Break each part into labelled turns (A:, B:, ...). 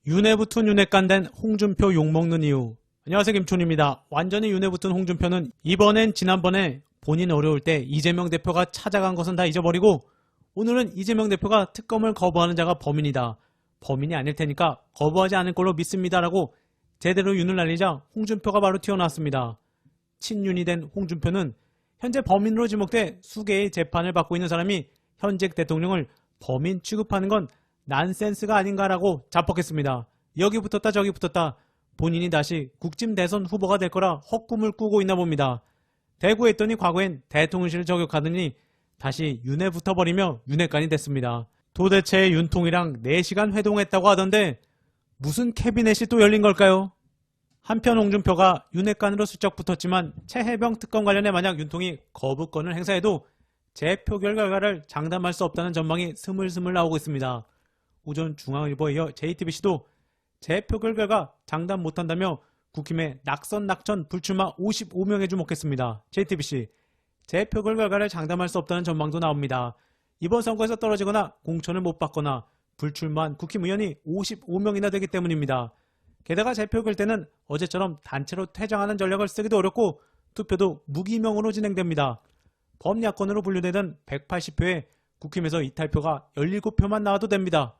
A: 윤회 붙은 윤회간 된 홍준표 욕먹는 이유. 안녕하세요, 김촌입니다. 완전히 윤회 붙은 홍준표는 이번엔 지난번에 본인 어려울 때 이재명 대표가 찾아간 것은 다 잊어버리고 오늘은 이재명 대표가 특검을 거부하는 자가 범인이다. 범인이 아닐 테니까 거부하지 않을 걸로 믿습니다라고 제대로 윤을 날리자 홍준표가 바로 튀어나왔습니다. 친윤이 된 홍준표는 현재 범인으로 지목돼 수개의 재판을 받고 있는 사람이 현직 대통령을 범인 취급하는 건 난센스가 아닌가라고 자폭했습니다. 여기 붙었다 저기 붙었다. 본인이 다시 국짐 대선 후보가 될 거라 헛꿈을 꾸고 있나 봅니다. 대구에 있더니 과거엔 대통령실을 저격하더니 다시 윤회 붙어버리며 윤회간이 됐습니다. 도대체 윤통이랑 4시간 회동했다고 하던데 무슨 캐비넷이 또 열린 걸까요? 한편 홍준표가 윤회간으로 슬쩍 붙었지만 최혜병 특검 관련해 만약 윤통이 거부권을 행사해도 재표결 결과를 장담할 수 없다는 전망이 스물스물 나오고 있습니다. 오전 중앙일보에 이어 JTBC도 재표결 결과 장담 못한다며 국힘에 낙천 불출마 55명에 주목했습니다. JTBC 재표결 결과를 장담할 수 없다는 전망도 나옵니다. 이번 선거에서 떨어지거나 공천을 못 받거나 불출마한 국힘 의원이 55명이나 되기 때문입니다. 게다가 재표결 때는 어제처럼 단체로 퇴장하는 전략을 쓰기도 어렵고 투표도 무기명으로 진행됩니다. 범야권으로 분류되던 180표에 국힘에서 이탈표가 17표만 나와도 됩니다.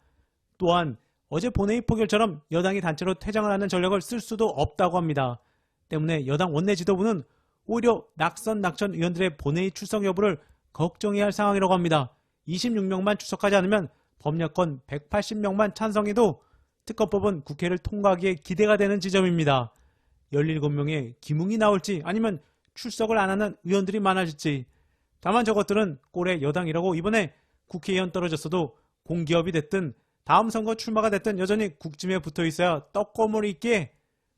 A: 또한 어제 본회의 포결처럼 여당이 단체로 퇴장을 하는 전략을 쓸 수도 없다고 합니다. 때문에 여당 원내 지도부는 오히려 낙천 의원들의 본회의 출석 여부를 걱정해야 할 상황이라고 합니다. 26명만 출석하지 않으면 범야권 180명만 찬성해도 특검법은 국회를 통과하기에 기대가 되는 지점입니다. 17명의 기뭉이 나올지 아니면 출석을 안 하는 의원들이 많아질지. 다만 저것들은 꼴의 여당이라고 이번에 국회의원 떨어졌어도 공기업이 됐든 다음 선거 출마가 됐든 여전히 국짐에 붙어 있어야 떡고물이 있기에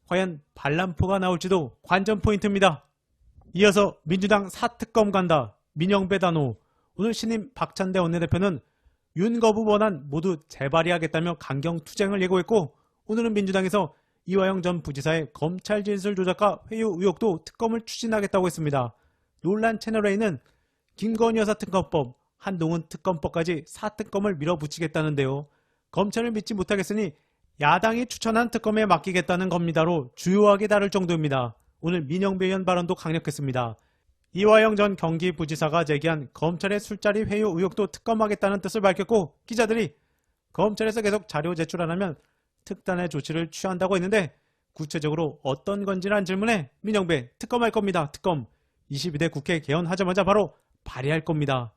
A: 과연 반란포가 나올지도 관전 포인트입니다. 이어서 민주당 사특검 간다. 민영배 단호. 오늘 신임 박찬대 원내대표는 윤 거부 원안 모두 재발의하겠다며 강경투쟁을 예고했고 오늘은 민주당에서 이화영 전 부지사의 검찰 진술 조작과 회유 의혹도 특검을 추진하겠다고 했습니다. 논란 채널A는 김건희 여사 특검법, 한동훈 특검법까지 사특검을 밀어붙이겠다는데요. 검찰을 믿지 못하겠으니 야당이 추천한 특검에 맡기겠다는 겁니다로 주요하게 다룰 정도입니다. 오늘 민영배 의원 발언도 강력했습니다. 이화영 전 경기부지사가 제기한 검찰의 술자리 회유 의혹도 특검하겠다는 뜻을 밝혔고 기자들이 검찰에서 계속 자료 제출 안 하면 특단의 조치를 취한다고 했는데 구체적으로 어떤 건지란 질문에 민영배 특검할 겁니다. 특검 22대 국회 개헌하자마자 바로 발의할 겁니다.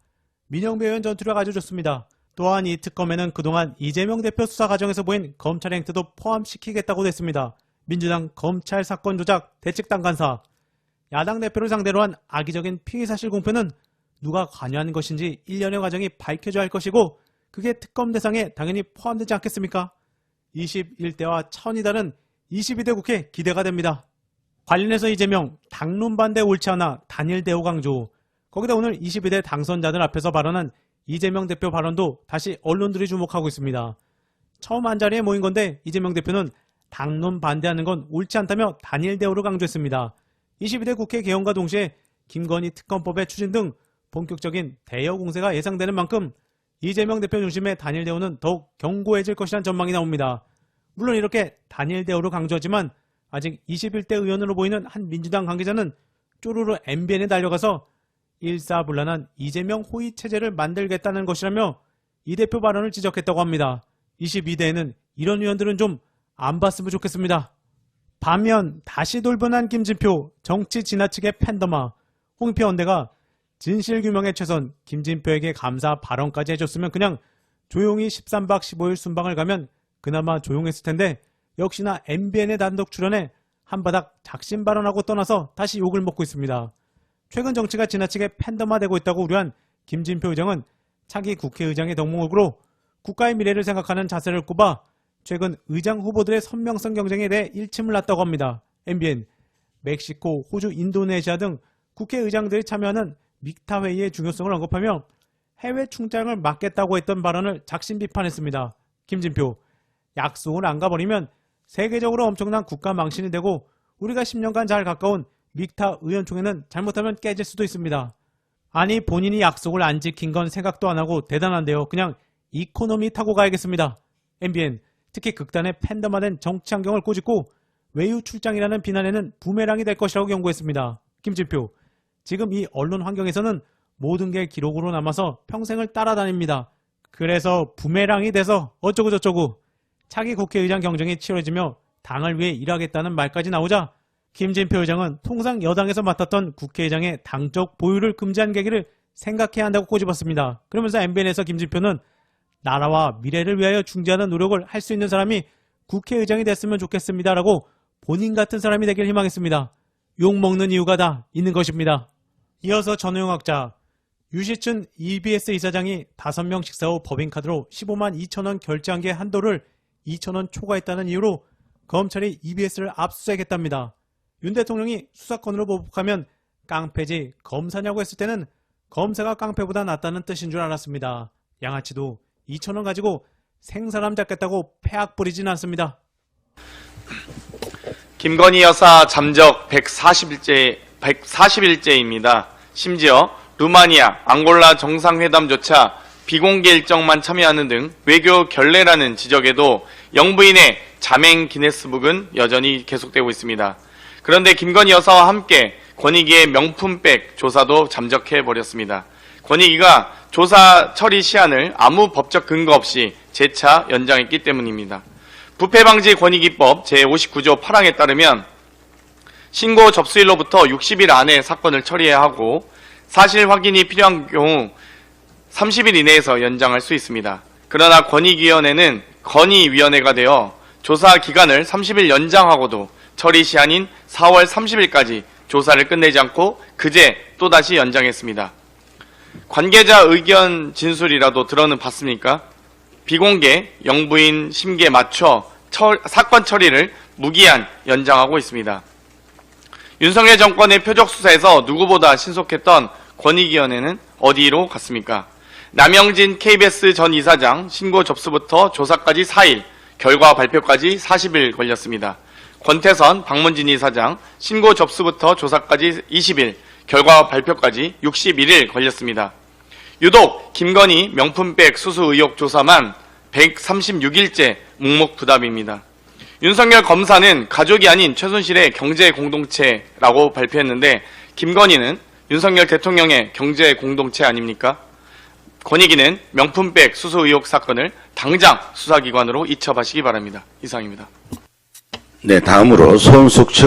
A: 민영배 의원 전투력 아주 좋습니다. 또한 이 특검에는 그동안 이재명 대표 수사 과정에서 보인 검찰 행태도 포함시키겠다고 했습니다. 민주당 검찰 사건 조작 대책당 간사. 야당 대표를 상대로 한 악의적인 피의사실 공표는 누가 관여한 것인지 일련의 과정이 밝혀져야 할 것이고 그게 특검 대상에 당연히 포함되지 않겠습니까? 21대와 차원이 다른 22대 국회 기대가 됩니다. 관련해서 이재명 당론 반대 옳지 않아 단일 대우 강조. 거기다 오늘 22대 당선자들 앞에서 발언한 이재명 대표 발언도 다시 언론들이 주목하고 있습니다. 처음 한자리에 모인 건데 이재명 대표는 당론 반대하는 건 옳지 않다며 단일 대우를 강조했습니다. 22대 국회 개헌과 동시에 김건희 특검법의 추진 등 본격적인 대여 공세가 예상되는 만큼 이재명 대표 중심의 단일 대우는 더욱 견고해질 것이라는 전망이 나옵니다. 물론 이렇게 단일 대우를 강조하지만 아직 21대 의원으로 보이는 한 민주당 관계자는 쪼르르 MBN에 달려가서 일사불란한 이재명 호의 체제를 만들겠다는 것이라며 이 대표 발언을 지적했다고 합니다. 22대에는 이런 의원들은 좀 안 봤으면 좋겠습니다. 반면 다시 돌변한 김진표 정치 지나치게 팬덤화. 홍준표 원내가 진실규명의 최선 김진표에게 감사 발언까지 해줬으면 그냥 조용히 13박 15일 순방을 가면 그나마 조용했을 텐데 역시나 MBN에 단독 출연해 한바닥 작심 발언하고 떠나서 다시 욕을 먹고 있습니다. 최근 정치가 지나치게 팬덤화되고 있다고 우려한 김진표 의장은 차기 국회의장의 덕목으로 국가의 미래를 생각하는 자세를 꼽아 최근 의장 후보들의 선명성 경쟁에 대해 일침을 놨다고 합니다. MBN, 멕시코, 호주, 인도네시아 등 국회의장들이 참여하는 믹타 회의의 중요성을 언급하며 해외 충장을 막겠다고 했던 발언을 작심 비판했습니다. 김진표, 약속을 안 가버리면 세계적으로 엄청난 국가 망신이 되고 우리가 10년간 잘 가까운 믹타 의원총회는 잘못하면 깨질 수도 있습니다. 아니 본인이 약속을 안 지킨 건 생각도 안 하고 대단한데요. 그냥 이코노미 타고 가야겠습니다. MBN 특히 극단의 팬덤화된 정치 환경을 꼬집고 외유 출장이라는 비난에는 부메랑이 될 것이라고 경고했습니다. 김진표, 지금 이 언론 환경에서는 모든 게 기록으로 남아서 평생을 따라다닙니다. 그래서 부메랑이 돼서 어쩌고저쩌고 차기 국회의장 경쟁이 치러지며 당을 위해 일하겠다는 말까지 나오자 김진표 의장은 통상 여당에서 맡았던 국회의장의 당적 보유를 금지한 계기를 생각해야 한다고 꼬집었습니다. 그러면서 MBN에서 김진표는 나라와 미래를 위하여 중재하는 노력을 할 수 있는 사람이 국회의장이 됐으면 좋겠습니다라고 본인 같은 사람이 되길 희망했습니다. 욕먹는 이유가 다 있는 것입니다. 이어서 전우영학자, 유시춘 EBS 이사장이 5명 식사 후 법인카드로 15만 2천원 결제한 게 한도를 2천원 초과했다는 이유로 검찰이 EBS를 압수수색했답니다. 윤 대통령이 수사권으로 보복하면 깡패지 검사냐고 했을 때는 검사가 깡패보다 낫다는 뜻인 줄 알았습니다. 양아치도 2천원 가지고 생사람 잡겠다고 패악 부리진 않습니다.
B: 김건희 여사 잠적 140일째입니다. 심지어 루마니아, 앙골라 정상회담조차 비공개 일정만 참여하는 등 외교 결례라는 지적에도 영부인의 자맹 기네스북은 여전히 계속되고 있습니다. 그런데 김건희 여사와 함께 권익위의 명품백 조사도 잠적해버렸습니다. 권익위가 조사 처리 시한을 아무 법적 근거 없이 재차 연장했기 때문입니다. 부패방지권익위법 제59조 8항에 따르면 신고 접수일로부터 60일 안에 사건을 처리해야 하고 사실 확인이 필요한 경우 30일 이내에서 연장할 수 있습니다. 그러나 권익위원회는 건의위원회가 되어 조사 기간을 30일 연장하고도 처리 시한인 4월 30일까지 조사를 끝내지 않고 그제 또다시 연장했습니다. 관계자 의견 진술이라도 들어는 봤습니까? 비공개 영부인 심기에 맞춰 사건 처리를 무기한 연장하고 있습니다. 윤석열 정권의 표적 수사에서 누구보다 신속했던 권익위원회는 어디로 갔습니까? 남영진 KBS 전 이사장 신고 접수부터 조사까지 4일, 결과 발표까지 40일 걸렸습니다. 권태선 박문진 이사장 신고 접수부터 조사까지 20일, 결과 발표까지 61일 걸렸습니다. 유독 김건희 명품백 수수 의혹 조사만 136일째 묵묵부답입니다. 윤석열 검사는 가족이 아닌 최순실의 경제 공동체라고 발표했는데 김건희는 윤석열 대통령의 경제 공동체 아닙니까? 권익위는 명품백 수수 의혹 사건을 당장 수사기관으로 이첩하시기 바랍니다. 이상입니다.
C: 네, 다음으로 손숙철